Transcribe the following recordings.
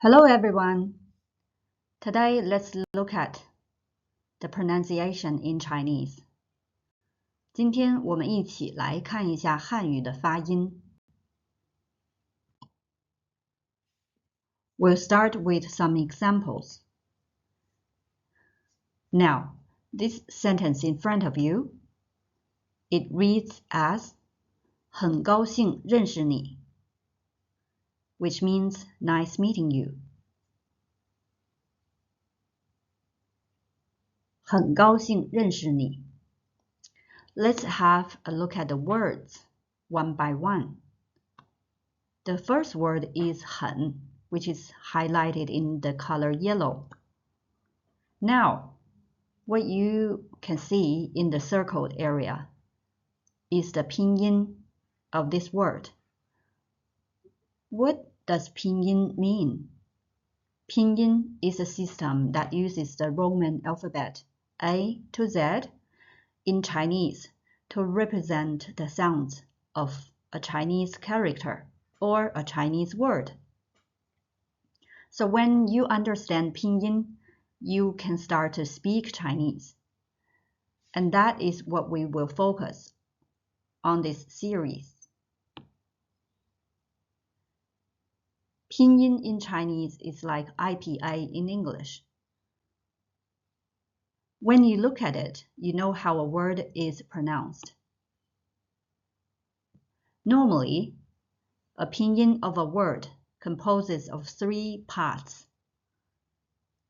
Hello everyone. Today let's look at the pronunciation in Chinese. 今天我们一起来看一下汉语的发音。We'll start with some examples. Now, this sentence in front of you, it reads as 很高兴认识你 which means nice meeting you. 很高兴认识你 Let's have a look at the words one by one. The first word is 很, which is highlighted in the color yellow. Now, what you can see in the circled area is the pinyin of this word. What does pinyin mean? Pinyin is a system that uses the Roman alphabet A to Z in Chinese to represent the sounds of a Chinese character or a Chinese word. So when you understand pinyin, you can start to speak Chinese. And that is what we will focus on this series. Pinyin in Chinese is like IPA in English. When you look at it, you know how a word is pronounced. Normally, a pinyin of a word composes of three parts.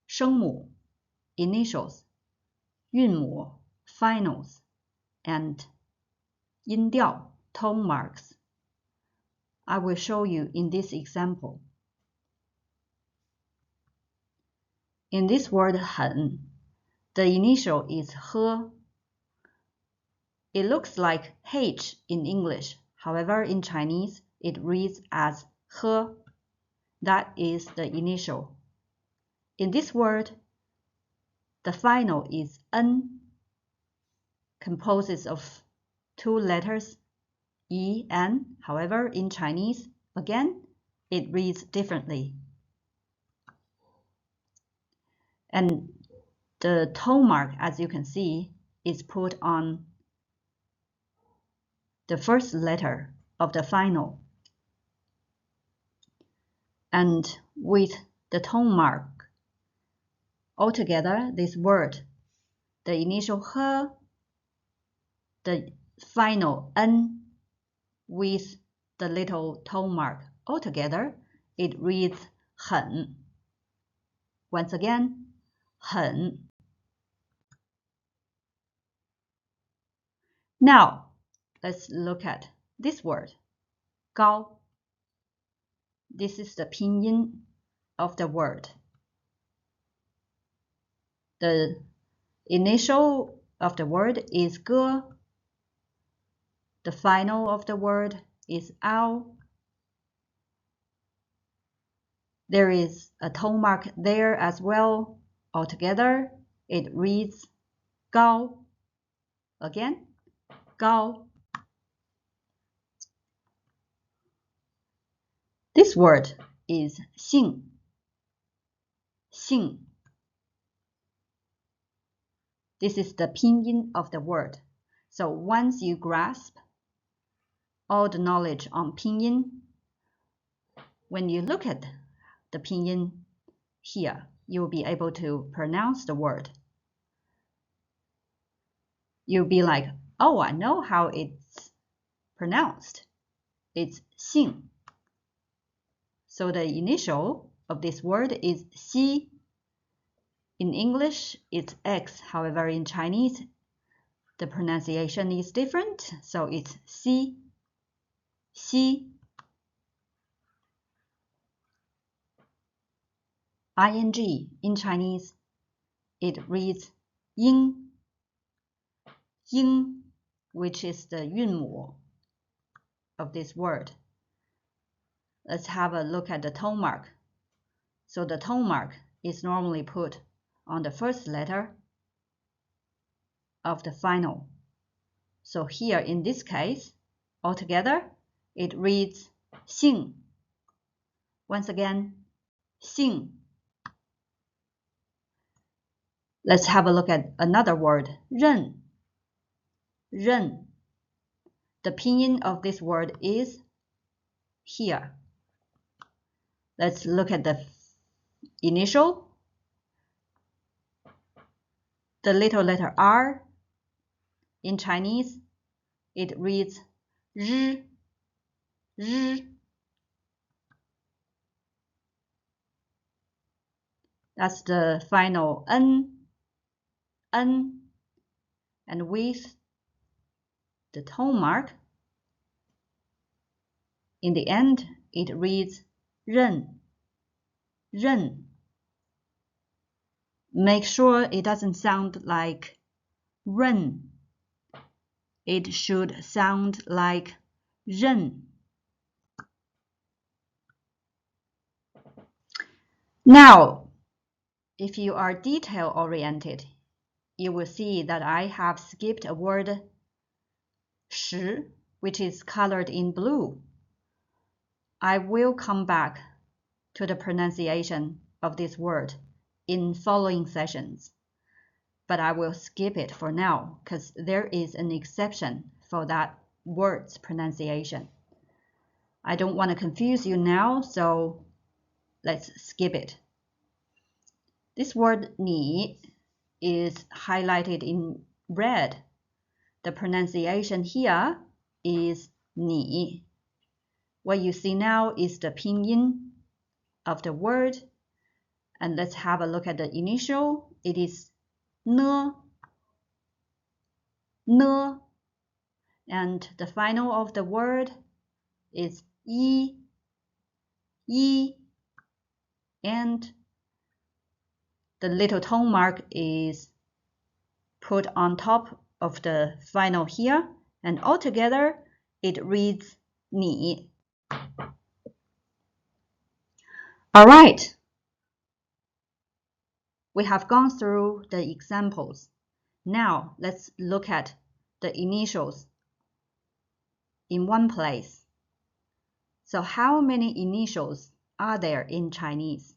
声母 initials, 韵母 finals, and 音调 tone marks. I will show you in this example. In this word 很, the initial is 呵. It looks like H in English. However, in Chinese, it reads as 呵. That is the initial. In this word, the final is N, composes of two letters, E, N. However, in Chinese, again, it reads differently. And the tone mark, as you can see, is put on the first letter of the final. And with the tone mark, altogether, this word, the initial 呵, the final N, with the little tone mark, altogether, it reads 很. Once again, 很. Now, let's look at this word, 高. This is the pinyin of the word. The initial of the word is 哥. The final of the word is 凹. There is a tone mark there as well. Altogether, it reads 高. Again, 高. This word is 姓. 姓. This is the pinyin of the word. So once you grasp all the knowledge on pinyin, when you look at the pinyin here, you will be able to pronounce the word. You'll be like, oh, I know how it's pronounced. It's 姓. So the initial of this word is 西. In English, it's X. However, in Chinese, the pronunciation is different. So it's 西. 西. ING in Chinese, it reads 音. 音, which is the 韵母 of this word. Let's have a look at the tone mark. So the tone mark is normally put on the first letter of the final. So here in this case, altogether, it reads 姓. Once again, 姓. Let's have a look at another word, 认. 认. The pinyin of this word is here. Let's look at the initial. The little letter R. In Chinese, it reads 日. 日. That's the final N. N. And with the tone mark, in the end, it reads 认. 认. Make sure it doesn't sound like 认. It should sound like 认. Now, if you are detail-oriented, you will see that I have skipped a word 时, which is colored in blue. I will come back to the pronunciation of this word in following sessions, but I will skip it for now because there is an exception for that word's pronunciation. I don't want to confuse you now, so let's skip it. This word 你 is highlighted in red. The pronunciation here is 你. What you see now is the pinyin of the word. And let's have a look at the initial. It is 呢. 呢. And the final of the word is 一. 一. And the little tone mark is put on top of the final here, and altogether it reads 你. All right. We have gone through the examples. Now let's look at the initials in one place. So how many initials are there in Chinese?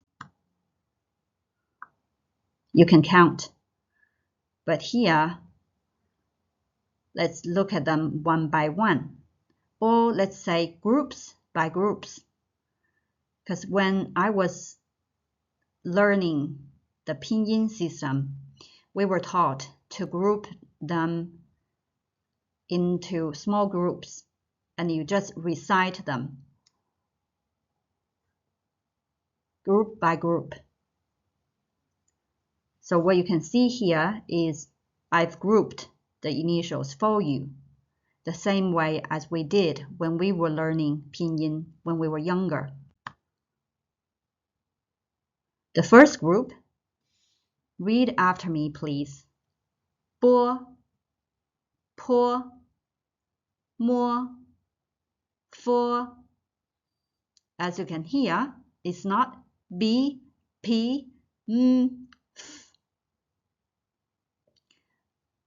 You can count. But here, let's look at them one by one. Or let's say groups by groups. Because when I was learning the pinyin system, we were taught to group them into small groups, and you just recite them group by group. So what you can see here is I've grouped the initials for you, the same way as we did when we were learning pinyin when we were younger. The first group, read after me please. 波, 坡, 摸, 佛. As you can hear, it's not B, P, M, F.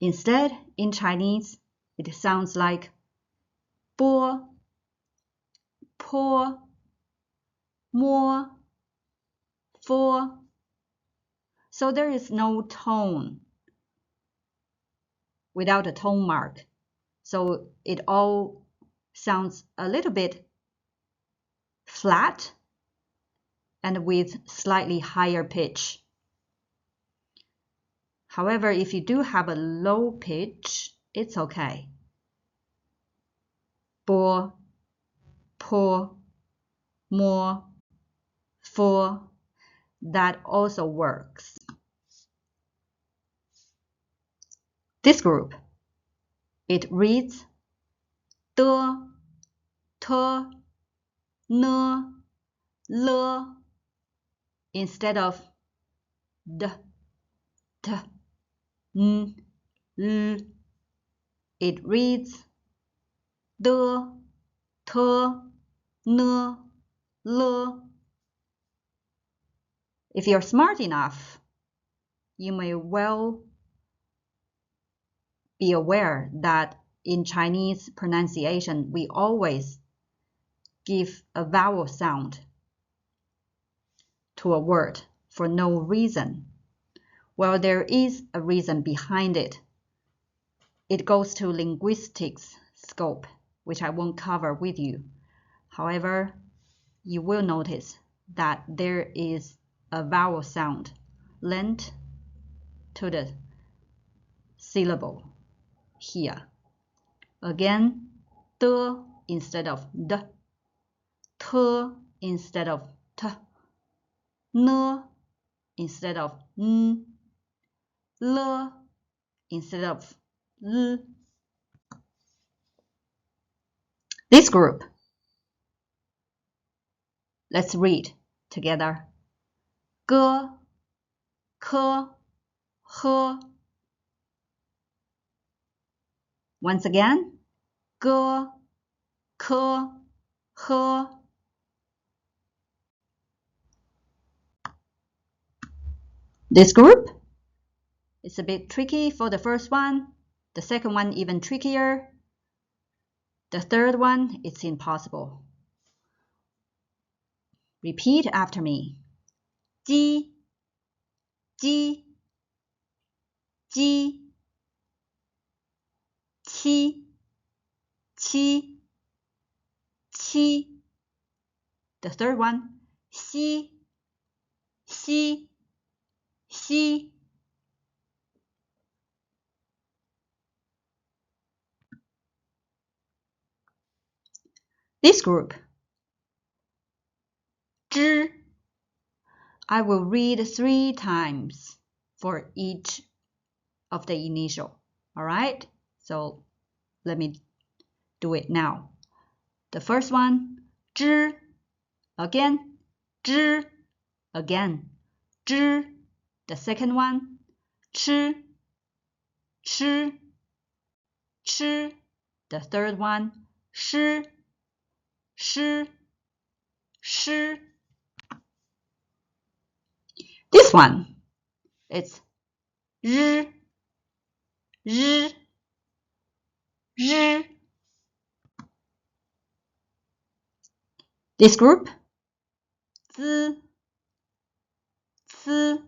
Instead, in Chinese, it sounds like 波, 坡, 摸, 佛. So there is no tone without a tone mark. So it all sounds a little bit flat and with slightly higher pitch. However, if you do have a low pitch, it's okay. 波, 坡, 摸, 佛. That also works. This group, it reads 的, 特, 呢, 了 instead of d, t, n, l. It reads 的, 特, 呢, 了. If you're smart enough, you may well be aware that in Chinese pronunciation, we always give a vowel sound to a word for no reason. Well, there is a reason behind it. It goes to linguistics scope, which I won't cover with you. However, you will notice that there is a vowel sound lent to the syllable here. Again, the instead of the, t instead of t, n instead of n, l instead of l. This group, let's read together. G, k, h. Once again, g, k, h. This group is a bit tricky for the first one. The second one even trickier. The third one, it's impossible. Repeat after me. Ji, ji, ji, qi, qi, qi. The third one, xi, xi, xi. This group, zhi. I will read 3 times for each of the initial. All right? So let me do it now. The first one, zhi. Again, zhi. Again, zhi. The second one, chi, chi, chi. The third one, shi, shi, shi. This one, it's zhi, zhi, zhi. This group, zi, ci,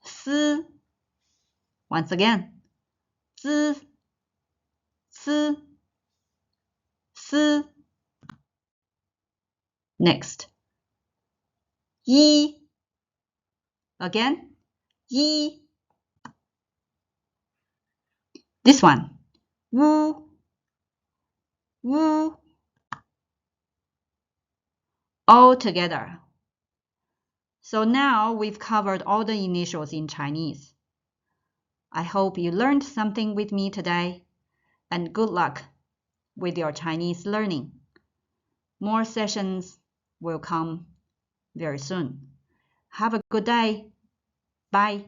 si. Once again, zi, ci, si. Next, yi. Again, yi. This one, wu, wu. All together. So now we've covered all the initials in Chinese. I hope you learned something with me today, and good luck with your Chinese learning. More sessions will come very soon. Have a good day. Bye.